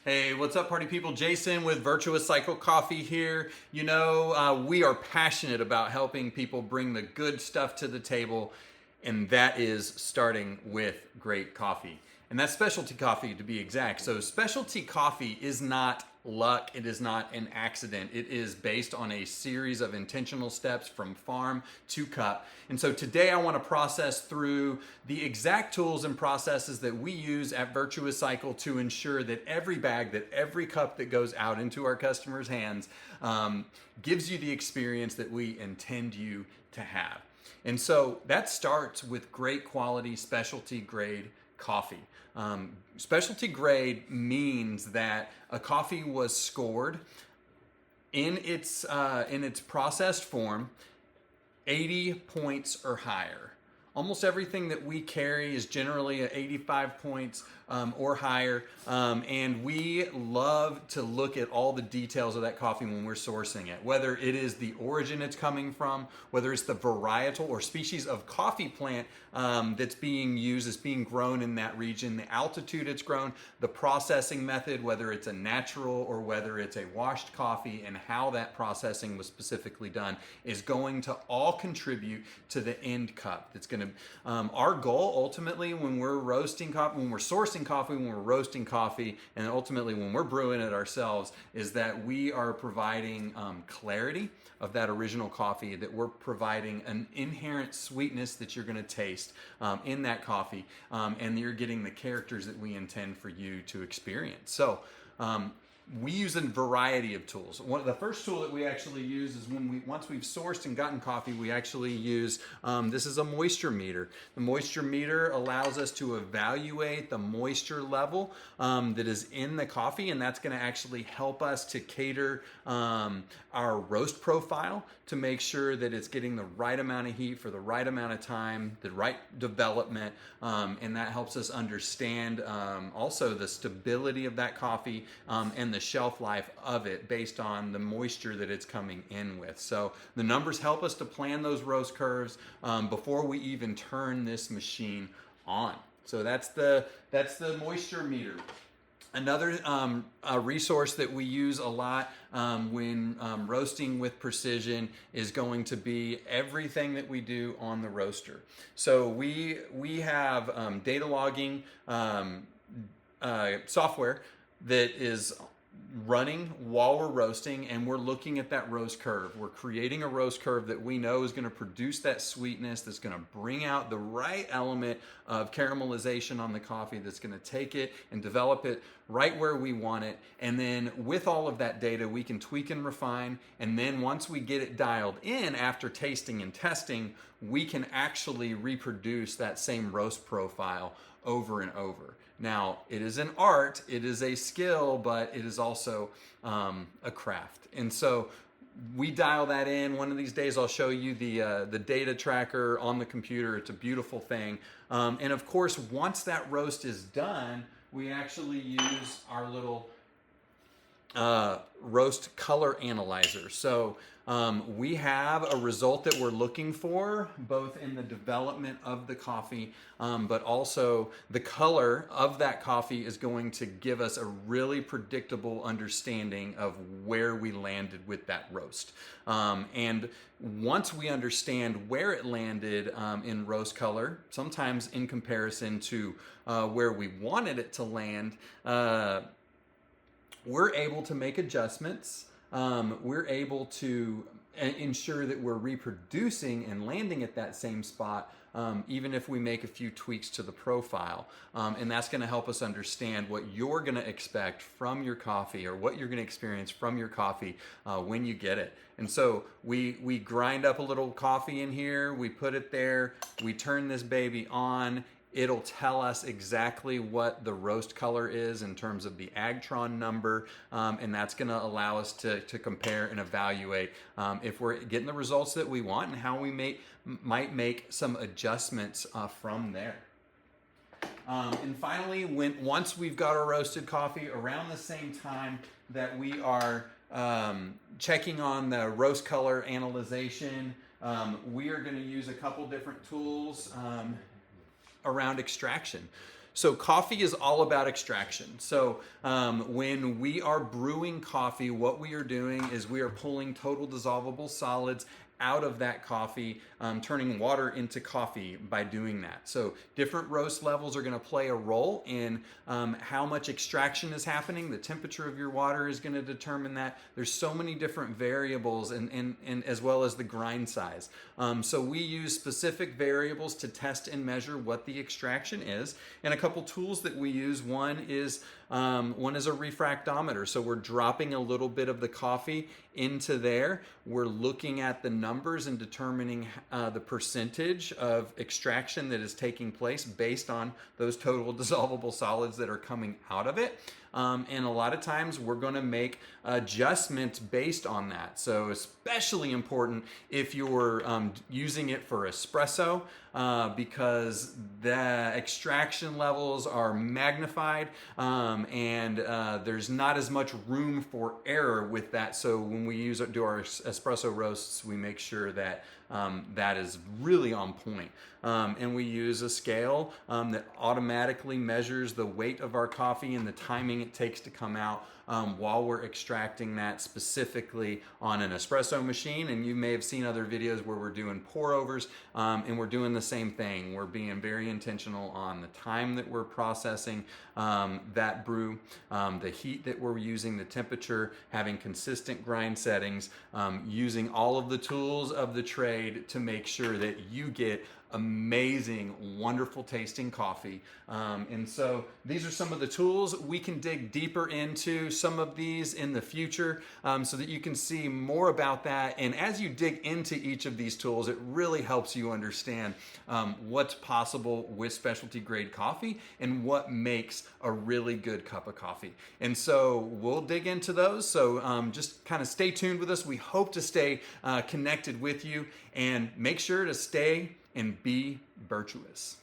Hey, what's up, party people? Jason with Virtuous Cycle Coffee here. We are passionate about helping people bring the good stuff to the table, and that is starting with great coffee. And that's specialty coffee, to be exact. So specialty coffee is not luck. It is not an accident. It is based on a series of intentional steps from farm to cup. And so today I want to process through the exact tools and processes that we use at Virtuous Cycle to ensure that every bag, that every cup that goes out into our customers' hands gives you the experience that we intend you to have. And so that starts with great quality specialty grade coffee. Specialty grade means that a coffee was scored in its processed form 80 points or higher. Almost everything that we carry is generally at 85 points or higher, and we love to look at all the details of that coffee when we're sourcing it, whether it is the origin it's coming from, whether it's the varietal or species of coffee plant that's being used, is being grown in that region, the altitude it's grown, the processing method, whether it's a natural or whether it's a washed coffee, and how that processing was specifically done is going to all contribute to the end cup. That's going to our goal ultimately when we're roasting coffee, when we're sourcing coffee, when we're roasting coffee, and ultimately when we're brewing it ourselves, is that we are providing clarity of that original coffee, that we're providing an inherent sweetness that you're going to taste in that coffee, and you're getting the characters that we intend for you to experience. So we use a variety of tools. The first tool that we actually use is once we've sourced and gotten coffee, we actually use, this is a moisture meter. The moisture meter allows us to evaluate the moisture level that is in the coffee, and that's going to actually help us to cater our roast profile to make sure that it's getting the right amount of heat for the right amount of time, the right development, and that helps us understand also the stability of that coffee and the shelf life of it based on the moisture that it's coming in with. So the numbers help us to plan those roast curves before we even turn this machine on. So that's the moisture meter. Another resource that we use a lot when roasting with precision is going to be everything that we do on the roaster. So we have data logging software that is running while we're roasting, and we're looking at that roast curve. We're creating a roast curve that we know is going to produce that sweetness, that's going to bring out the right element of caramelization on the coffee, that's going to take it and develop it right where we want it. And then with all of that data, we can tweak and refine. And then once we get it dialed in after tasting and testing, we can actually reproduce that same roast profile over and over. Now, it is an art, it is a skill, but it is also a craft. And so we dial that in. One of these days I'll show you the data tracker on the computer. It's a beautiful thing. And of course, once that roast is done, we actually use our little roast color analyzer. So we have a result that we're looking for, both in the development of the coffee, but also the color of that coffee is going to give us a really predictable understanding of where we landed with that roast. And once we understand where it landed in roast color, sometimes in comparison to where we wanted it to land, we're able to make adjustments. We're able to ensure that we're reproducing and landing at that same spot, even if we make a few tweaks to the profile. And that's going to help us understand what you're going to expect from your coffee, or what you're going to experience from your coffee when you get it. And so we grind up a little coffee in here, we put it there, we turn this baby on. It'll tell us exactly what the roast color is in terms of the Agtron number, and that's going to allow us to compare and evaluate if we're getting the results that we want, and how we might make some adjustments from there. And finally, once we've got our roasted coffee, around the same time that we are checking on the roast color analyzation, we are going to use a couple different tools around extraction. So coffee is all about extraction. So when we are brewing coffee, what we are doing is we are pulling total dissolvable solids out of that coffee, turning water into coffee by doing that. So different roast levels are going to play a role in how much extraction is happening. The temperature of your water is going to determine that. There's so many different variables, and as well as the grind size. So we use specific variables to test and measure what the extraction is. And a couple tools that we use. One is a refractometer. So we're dropping a little bit of the coffee into there. We're looking at the numbers and determining the percentage of extraction that is taking place based on those total dissolvable solids that are coming out of it. And a lot of times we're going to make adjustments based on that. So especially important if you're using it for espresso, because the extraction levels are magnified, and there's not as much room for error with that. So when we do our espresso roasts, we make sure that that is really on point. And we use a scale that automatically measures the weight of our coffee and the timing it takes to come out while we're extracting that, specifically on an espresso machine. And you may have seen other videos where we're doing pour overs, and we're doing the same thing. We're being very intentional on the time that we're processing that brew, the heat that we're using, the temperature, having consistent grind settings, using all of the tools of the trade to make sure that you get amazing, wonderful tasting coffee. And so these are some of the tools. We can dig deeper into some of these in the future, so that you can see more about that. And as you dig into each of these tools, it really helps you understand what's possible with specialty grade coffee and what makes a really good cup of coffee. And so we'll dig into those. So just kind of stay tuned with us. We hope to stay connected with you, and make sure to stay and be virtuous.